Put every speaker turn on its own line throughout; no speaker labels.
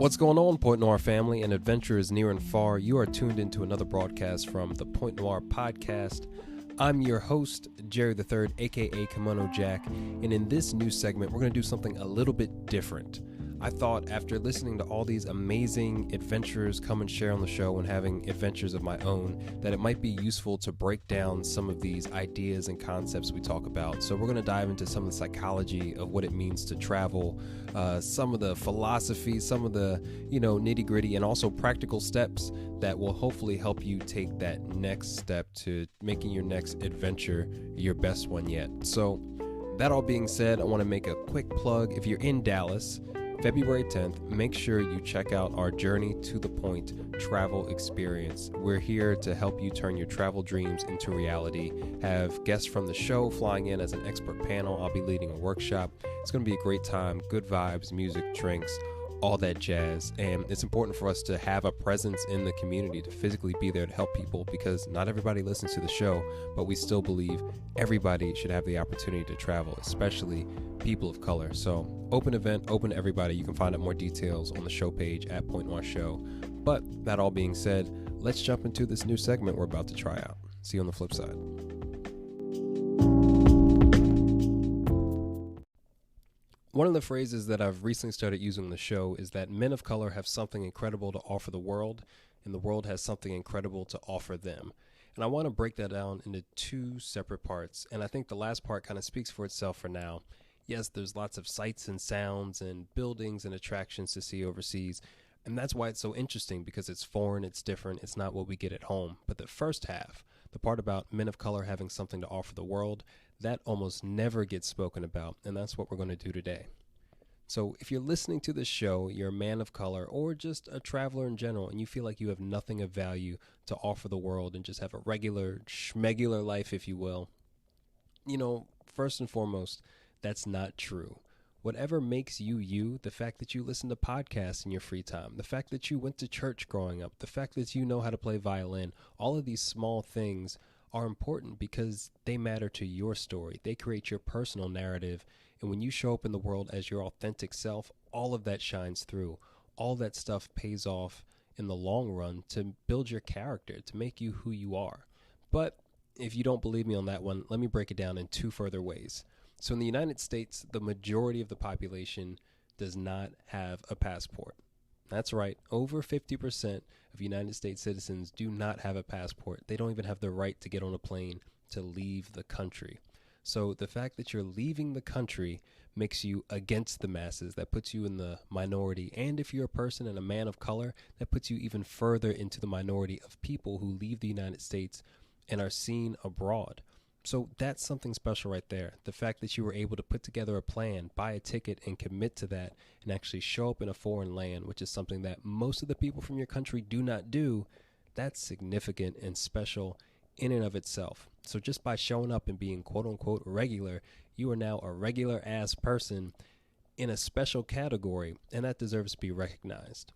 What's going on, Point Noir family and adventurers near and far? You are tuned into another broadcast from the Point Noir podcast. I'm your host, Jerry III, aka Kimono Jack, and in this new segment, we're going to do something a little bit different. I thought after listening to all these amazing adventurers come and share on the show and having adventures of my own, that it might be useful to break down some of these ideas and concepts we talk about. So we're going to dive into some of the psychology of what it means to travel, some of the philosophy, some of the, nitty gritty, and also practical steps that will hopefully help you take that next step to making your next adventure your best one yet. So that all being said, I want to make a quick plug. If you're in Dallas, February 10th, make sure you check out our Journey to the Point travel experience. We're here to help you turn your travel dreams into reality. Have guests from the show flying in as an expert panel. I'll be leading a workshop. It's going to be a great time, good vibes, music, drinks, all that jazz. And it's important for us to have a presence in the community, to physically be there to help people, because not everybody listens to the show, but we still believe everybody should have the opportunity to travel, especially people of color. So open event, open to everybody. You can find out more details on the show page at Point Noir Show. But that all being said, let's jump into this new segment we're about to try out. See you on the flip side. One of the phrases that I've recently started using on the show is that men of color have something incredible to offer the world, and the world has something incredible to offer them. And I want to break that down into two separate parts, and I think the last part kind of speaks for itself for now. Yes, there's lots of sights and sounds and buildings and attractions to see overseas, and that's why it's so interesting, because it's foreign, it's different, it's not what we get at home. But the first half, the part about men of color having something to offer the world, that almost never gets spoken about, and that's what we're going to do today. So if you're listening to this show, you're a man of color or just a traveler in general, and you feel like you have nothing of value to offer the world and just have a regular, schmegular life, if you will, first and foremost, that's not true. Whatever makes you you, the fact that you listen to podcasts in your free time, the fact that you went to church growing up, the fact that you know how to play violin, all of these small things are important because they matter to your story. They create your personal narrative. And when you show up in the world as your authentic self, all of that shines through. All that stuff pays off in the long run to build your character, to make you who you are. But if you don't believe me on that one, let me break it down in two further ways. So in the United States, the majority of the population does not have a passport. That's right. Over 50% of United States citizens do not have a passport. They don't even have the right to get on a plane to leave the country. So the fact that you're leaving the country makes you against the masses. That puts you in the minority. And if you're a person and a man of color, that puts you even further into the minority of people who leave the United States and are seen abroad. So that's something special right there. The fact that you were able to put together a plan, buy a ticket, and commit to that, and actually show up in a foreign land, which is something that most of the people from your country do not do, that's significant and special in and of itself. So just by showing up and being quote-unquote regular, you are now a regular-ass person in a special category, and that deserves to be recognized.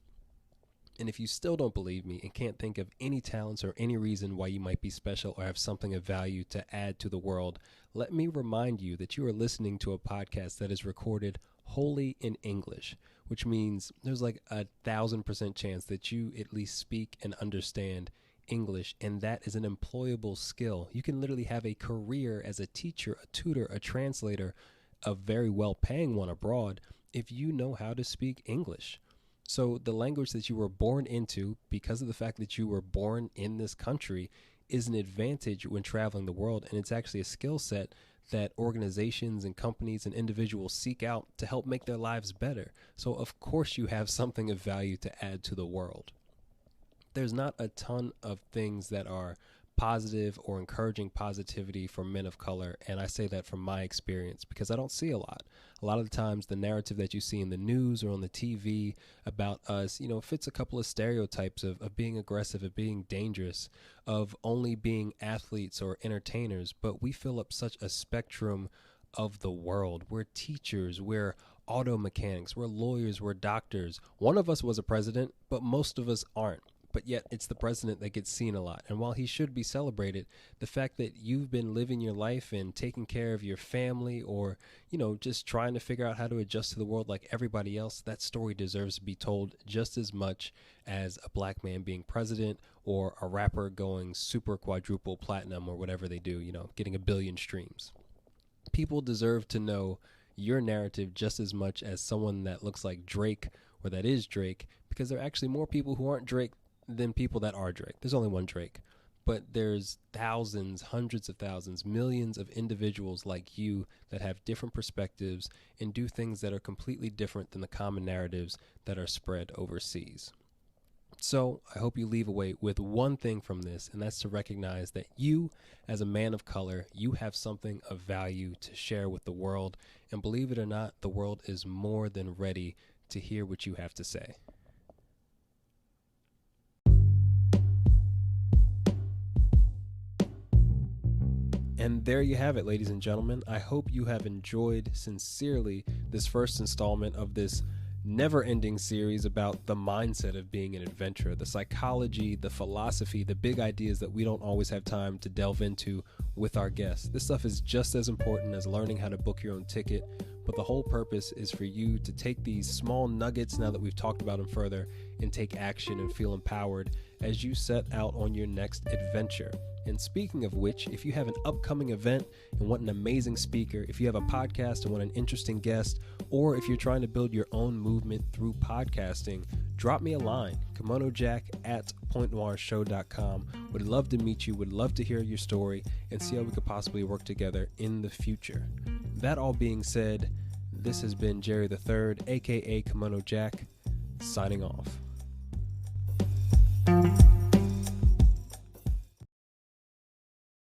And if you still don't believe me and can't think of any talents or any reason why you might be special or have something of value to add to the world, let me remind you that you are listening to a podcast that is recorded wholly in English, which means there's like 1,000% chance that you at least speak and understand English, and that is an employable skill. You can literally have a career as a teacher, a tutor, a translator, a very well-paying one abroad, if you know how to speak English. So the language that you were born into, because of the fact that you were born in this country, is an advantage when traveling the world. And it's actually a skill set that organizations and companies and individuals seek out to help make their lives better. So of course you have something of value to add to the world. There's not a ton of things that are positive or encouraging positivity for men of color. And I say that from my experience because I don't see a lot. A lot of the times the narrative that you see in the news or on the TV about us, fits a couple of stereotypes of being aggressive, of being dangerous, of only being athletes or entertainers. But we fill up such a spectrum of the world. We're teachers, we're auto mechanics, we're lawyers, we're doctors. One of us was a president, but most of us aren't. but yet it's the president that gets seen a lot. And while he should be celebrated, the fact that you've been living your life and taking care of your family, or, just trying to figure out how to adjust to the world like everybody else, that story deserves to be told just as much as a black man being president or a rapper going super quadruple platinum or whatever they do, getting 1 billion streams. People deserve to know your narrative just as much as someone that looks like Drake or that is Drake, because there are actually more people who aren't Drake than people that are Drake. There's only one Drake, but there's thousands, hundreds of thousands, millions of individuals like you that have different perspectives and do things that are completely different than the common narratives that are spread overseas. So I hope you leave away with one thing from this, and that's to recognize that you, as a man of color, you have something of value to share with the world. And believe it or not, the world is more than ready to hear what you have to say. And there you have it, ladies and gentlemen. I hope you have enjoyed sincerely this first installment of this never-ending series about the mindset of being an adventurer, the psychology, the philosophy, the big ideas that we don't always have time to delve into with our guests. This stuff is just as important as learning how to book your own ticket, but the whole purpose is for you to take these small nuggets, now that we've talked about them further, and take action and feel empowered as you set out on your next adventure. And speaking of which, if you have an upcoming event and want an amazing speaker, if you have a podcast and want an interesting guest, or if you're trying to build your own movement through podcasting, drop me a line, kimonojack@pointnoirshow.com. Would love to meet you, would love to hear your story, and see how we could possibly work together in the future. That all being said, this has been Jerry the Third, aka Kimono Jack, signing off.